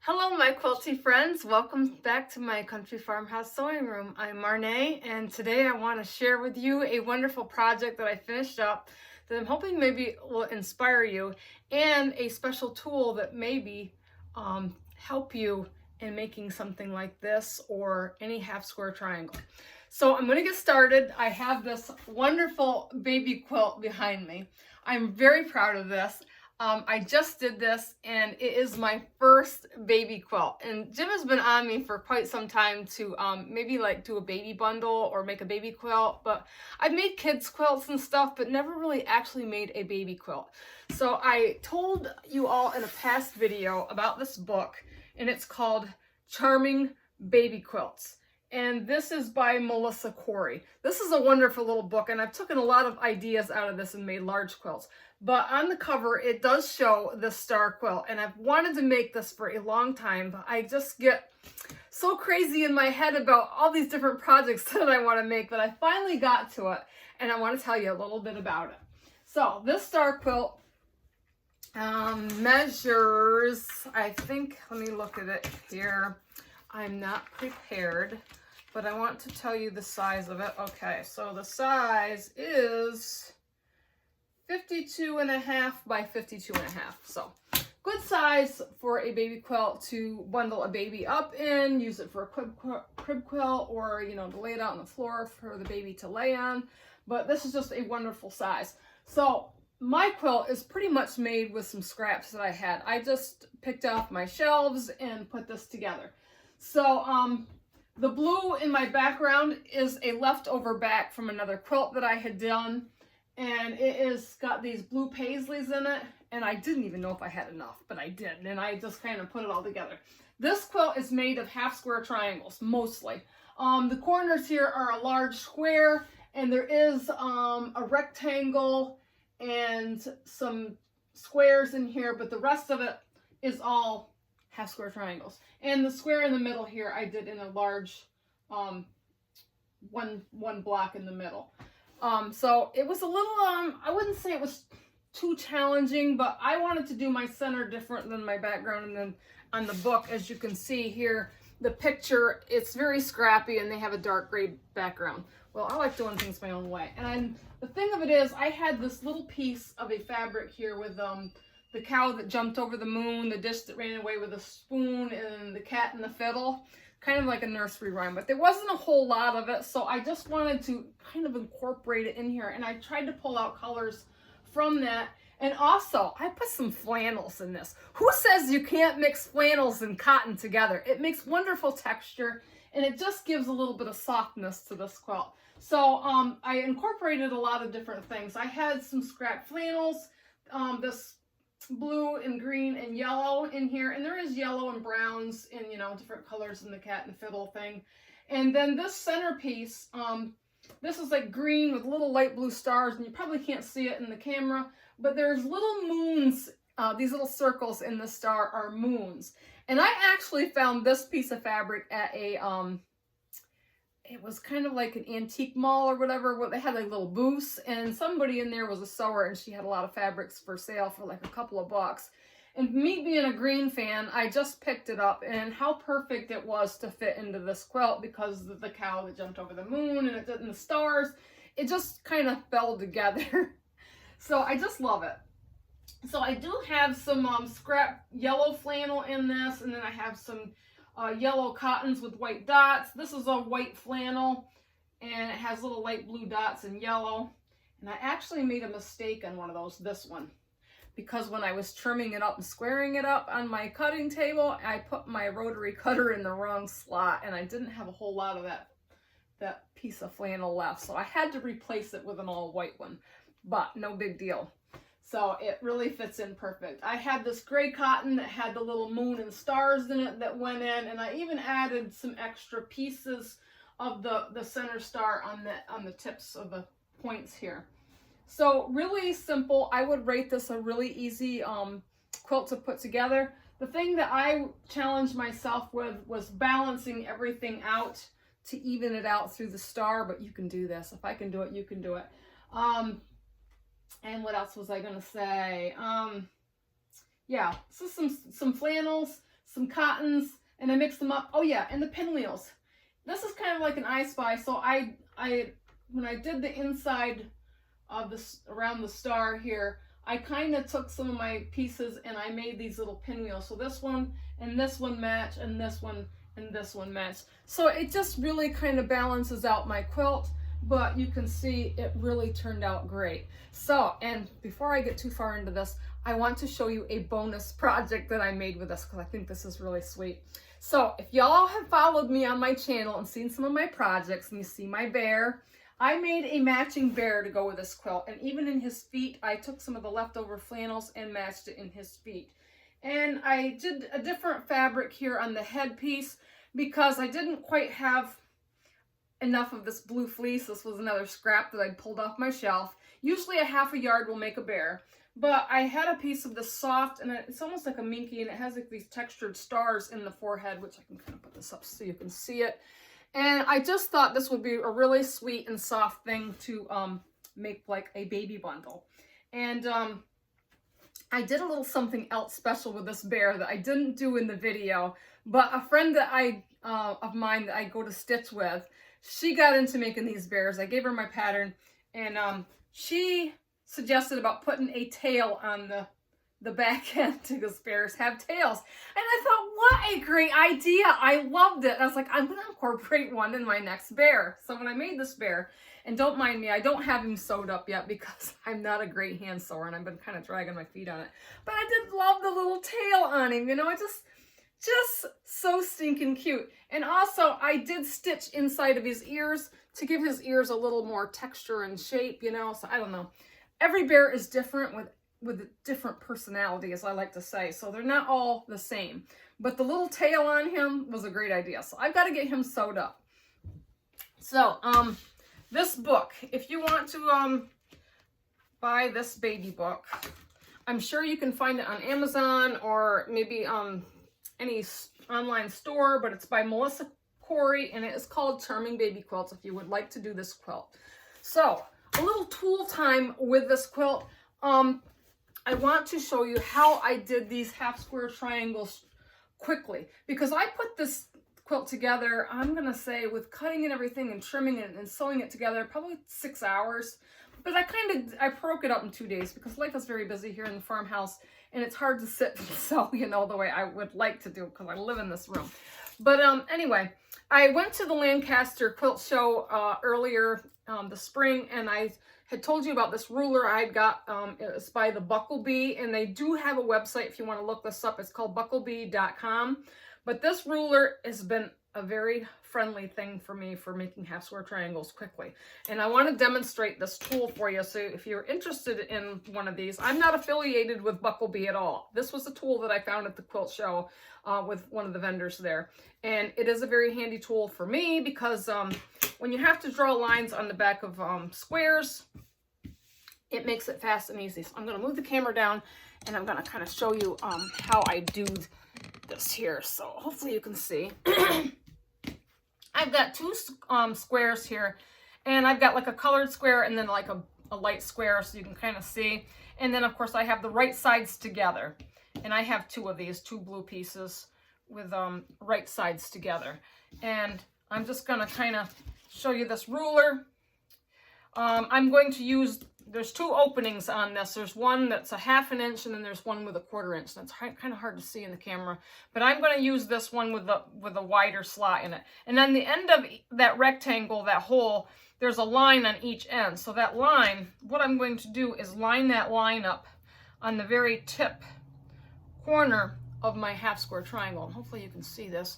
Hello, my quilty friends. Welcome back to my country farmhouse sewing room. I'm Marnay, and today I want to share with you a wonderful project that I finished up that I'm hoping maybe will inspire you, and a special tool that maybe help you in making something like this or any half square triangle. So I'm going to get started. I have this wonderful baby quilt behind me. I'm very proud of this. I just did this and it is my first baby quilt, and Jim has been on me for quite some time to maybe like do a baby bundle or make a baby quilt, but I've made kids quilts and stuff but never really actually made a baby quilt. So I told you all in a past video about this book, and it's called Charming Baby Quilts. And this is by Melissa Corey. This is a wonderful little book, and I've taken a lot of ideas out of this and made large quilts. But on the cover, it does show the star quilt, and I've wanted to make this for a long time, but I just get so crazy in my head about all these different projects that I want to make that I finally got to it, and I want to tell you a little bit about it. So this star quilt measures, I think, let me look at it here. I'm not prepared, but I want to tell you the size of it. Okay, so the size is 52.5 by 52.5. So good size for a baby quilt to bundle a baby up in, use it for a crib quilt, or, you know, to lay it out on the floor for the baby to lay on. But this is just a wonderful size. So my quilt is pretty much made with some scraps that I had. I just picked off my shelves and put this together. So the blue in my background is a leftover back from another quilt that I had done, and it is got these blue paisleys in it, and I didn't even know if I had enough, but I did, and I just kind of put it all together. This quilt is made of half square triangles, mostly. The corners here are a large square, and there is a rectangle and some squares in here, but the rest of it is all half square triangles. And the square in the middle here I did in a large one block in the middle. So it was a little I wouldn't say it was too challenging, but I wanted to do my center different than my background. And then on the book, as you can see here, the picture, it's very scrappy and they have a dark gray background. Well, I like doing things my own way. And the thing of it is, I had this little piece of a fabric here with the cow that jumped over the moon, the dish that ran away with a spoon, and the cat and the fiddle. Kind of like a nursery rhyme, but there wasn't a whole lot of it, so I just wanted to kind of incorporate it in here, and I tried to pull out colors from that. And also, I put some flannels in this. Who says you can't mix flannels and cotton together? It makes wonderful texture, and it just gives a little bit of softness to this quilt. So I incorporated a lot of different things. I had some scrap flannels, this blue and green and yellow in here, and there is yellow and browns in, you know, different colors in the cat and fiddle thing. And then this centerpiece, this is like green with little light blue stars, and you probably can't see it in the camera, but there's little moons. These little circles in the star are moons. And I actually found this piece of fabric at a it was kind of like an antique mall or whatever, where they had like little booths, and somebody in there was a sewer, and she had a lot of fabrics for sale for like a couple of bucks. And me being a green fan, I just picked it up, and how perfect it was to fit into this quilt because of the cow that jumped over the moon and the stars. It just kind of fell together. So I just love it. So I do have some scrap yellow flannel in this, and then I have some yellow cottons with white dots. This is a white flannel, and it has little light blue dots in yellow. And I actually made a mistake on one of those, this one, because when I was trimming it up and squaring it up on my cutting table, I put my rotary cutter in the wrong slot, and I didn't have a whole lot of that piece of flannel left. So I had to replace it with an all white one, but no big deal. So it really fits in perfect. I had this gray cotton that had the little moon and stars in it that went in, and I even added some extra pieces of the center star on the tips of the points here. So really simple. I would rate this a really easy quilt to put together. The thing that I challenged myself with was balancing everything out to even it out through the star, but you can do this. If I can do it, you can do it. And what else was I gonna say? Yeah, so some flannels, some cottons, and I mix them up. Oh yeah, and the pinwheels. This is kind of like an I Spy. So I when I did the inside of this around the star here, I kind of took some of my pieces and I made these little pinwheels. So this one and this one match, and this one and this one match. So it just really kind of balances out my quilt, but you can see it really turned out great. So, and before I get too far into this, I want to show you a bonus project that I made with this because I think this is really sweet. So if y'all have followed me on my channel and seen some of my projects, and you see my bear, I made a matching bear to go with this quilt, and even in his feet, I took some of the leftover flannels and matched it in his feet. And I did a different fabric here on the headpiece because I didn't quite have enough of this blue fleece. This was another scrap that I pulled off my shelf. Usually a half a yard will make a bear, but I had a piece of this soft, and it's almost like a minky, and it has like these textured stars in the forehead, which I can kind of put this up so you can see it. And I just thought this would be a really sweet and soft thing to make like a baby bundle. And I did a little something else special with this bear that I didn't do in the video, but a friend that of mine that I go to stitch with, she got into making these bears. I gave her my pattern, and she suggested about putting a tail on the back end to those bears have tails. And I thought, what a great idea. I loved it. I was like, I'm going to incorporate one in my next bear. So when I made this bear, and don't mind me, I don't have him sewed up yet because I'm not a great hand sewer and I've been kind of dragging my feet on it. But I did love the little tail on him, you know, it just so stinking cute. And also I did stitch inside of his ears to give his ears a little more texture and shape, you know, so I don't know. Every bear is different with a different personality, as I like to say, so they're not all the same. But the little tail on him was a great idea, so I've got to get him sewed up. So, this book, if you want to buy this baby book, I'm sure you can find it on Amazon or maybe any online store, but it's by Melissa Corey, and it is called Charming Baby Quilts if you would like to do this quilt. So, a little tool time with this quilt. I want to show you how I did these half square triangles quickly, because I put this quilt together, I'm gonna say, with cutting and everything and trimming it and sewing it together, probably 6 hours. But I broke it up in 2 days because life is very busy here in the farmhouse and it's hard to sit and sew, you know, the way I would like to do because I live in this room. But anyway, I went to the Lancaster Quilt Show earlier this spring, and I had told you about this ruler I got. It's by the Bucklebee, and they do have a website if you want to look this up. It's called bucklebee.com. But this ruler has been a very friendly thing for me for making half square triangles quickly. And I want to demonstrate this tool for you. So if you're interested in one of these, I'm not affiliated with Bucklebee at all. This was a tool that I found at the quilt show with one of the vendors there. And it is a very handy tool for me because when you have to draw lines on the back of squares, it makes it fast and easy. So I'm going to move the camera down and I'm going to kind of show you how I do this here. So hopefully you can see. I've got two squares here, and I've got like a colored square and then like a light square so you can kind of see. And then of course I have the right sides together, and I have two of these, two blue pieces with right sides together. And I'm just going to kind of show you this ruler. I'm going to use, there's two openings on this. There's one that's a 1/2 inch, and then there's one with a 1/4 inch. That's kind of hard to see in the camera, but I'm going to use this one with a wider slot in it. And on the end of that rectangle, that hole, there's a line on each end. So that line, what I'm going to do is line that line up on the very tip corner of my half square triangle. And hopefully you can see this.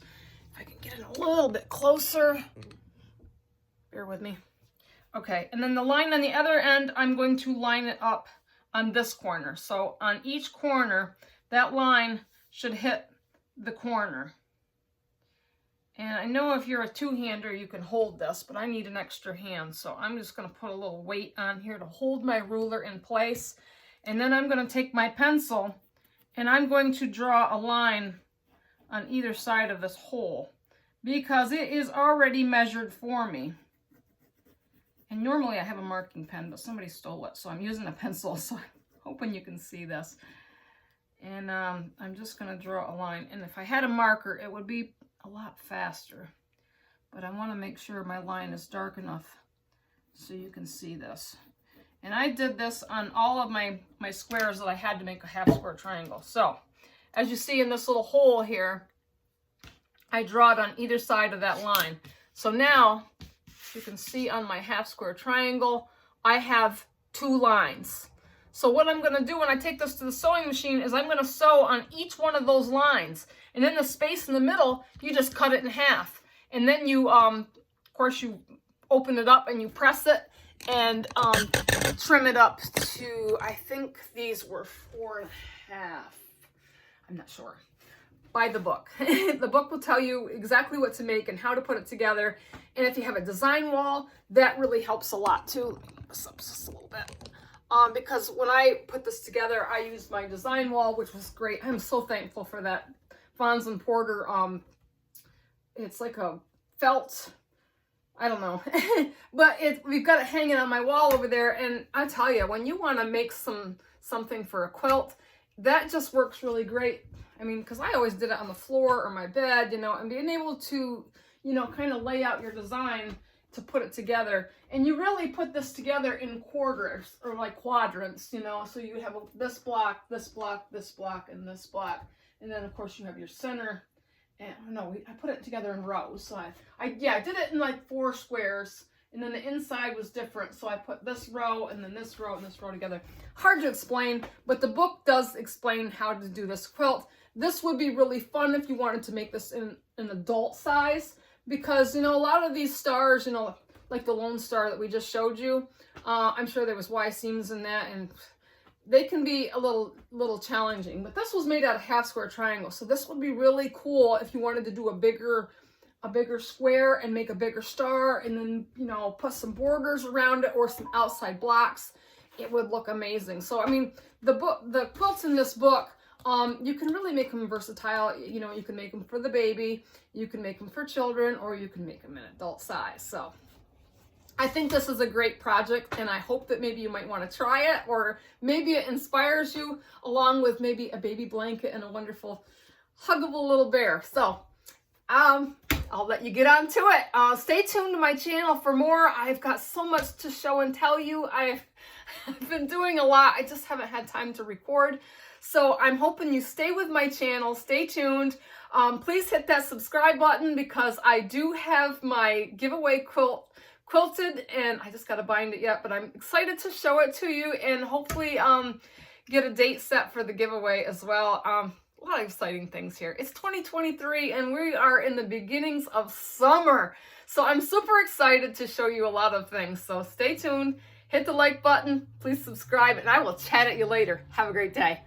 If I can get it a little bit closer, bear with me. Okay, and then the line on the other end, I'm going to line it up on this corner. So on each corner, that line should hit the corner. And I know if you're a two-hander, you can hold this, but I need an extra hand. So I'm just going to put a little weight on here to hold my ruler in place. And then I'm going to take my pencil and I'm going to draw a line on either side of this hole because it is already measured for me. And normally I have a marking pen, but somebody stole it, so I'm using a pencil, so I'm hoping you can see this. And I'm just going to draw a line. And if I had a marker, it would be a lot faster. But I want to make sure my line is dark enough so you can see this. And I did this on all of my squares that I had to make a half square triangle. So, as you see in this little hole here, I draw it on either side of that line. So now, you can see on my half square triangle, I have 2 lines. So what I'm going to do when I take this to the sewing machine is I'm going to sew on each one of those lines. And in the space in the middle, you just cut it in half. And then you, of course, you open it up and you press it and trim it up to, I think these were 4.5. I'm not sure. Buy the book. The book will tell you exactly what to make and how to put it together. And if you have a design wall, that really helps a lot too. Let me move this up just a little bit. Because when I put this together, I used my design wall, which was great. I'm so thankful for that. Fons and Porter, it's like a felt, I don't know. But we've got it hanging on my wall over there. And I tell you, when you want to make something for a quilt, that just works really great. I mean, because I always did it on the floor or my bed, you know, and being able to, you know, kind of lay out your design to put it together. And you really put this together in quarters or like quadrants, you know, so you have this block, this block, this block, and this block. And then of course you have your center. And no, I put it together in rows. So I did it in like 4 squares. And then the inside was different. So I put this row and then this row and this row together. Hard to explain, but the book does explain how to do this quilt. This would be really fun if you wanted to make this in an adult size, because, you know, a lot of these stars, you know, like the Lone Star that we just showed you, I'm sure there was Y seams in that, and they can be a little challenging. But this was made out of half square triangle, so this would be really cool if you wanted to do a bigger square and make a bigger star, and then, you know, put some borders around it or some outside blocks. It would look amazing. So, I mean, the quilts in this book, you can really make them versatile. You know, you can make them for the baby, you can make them for children, or you can make them in adult size. So I think this is a great project, and I hope that maybe you might want to try it, or maybe it inspires you, along with maybe a baby blanket and a wonderful huggable little bear. So I'll let you get on to it. Stay tuned to my channel for more. I've got so much to show and tell you. I've been doing a lot. I just haven't had time to record. So I'm hoping you stay with my channel. Stay tuned. Please hit that subscribe button, because I do have my giveaway quilted, and I just got to bind it yet, but I'm excited to show it to you and hopefully get a date set for the giveaway as well. A lot of exciting things here. It's 2023 and we are in the beginnings of summer. So I'm super excited to show you a lot of things. So stay tuned, hit the like button, please subscribe, and I will chat at you later. Have a great day.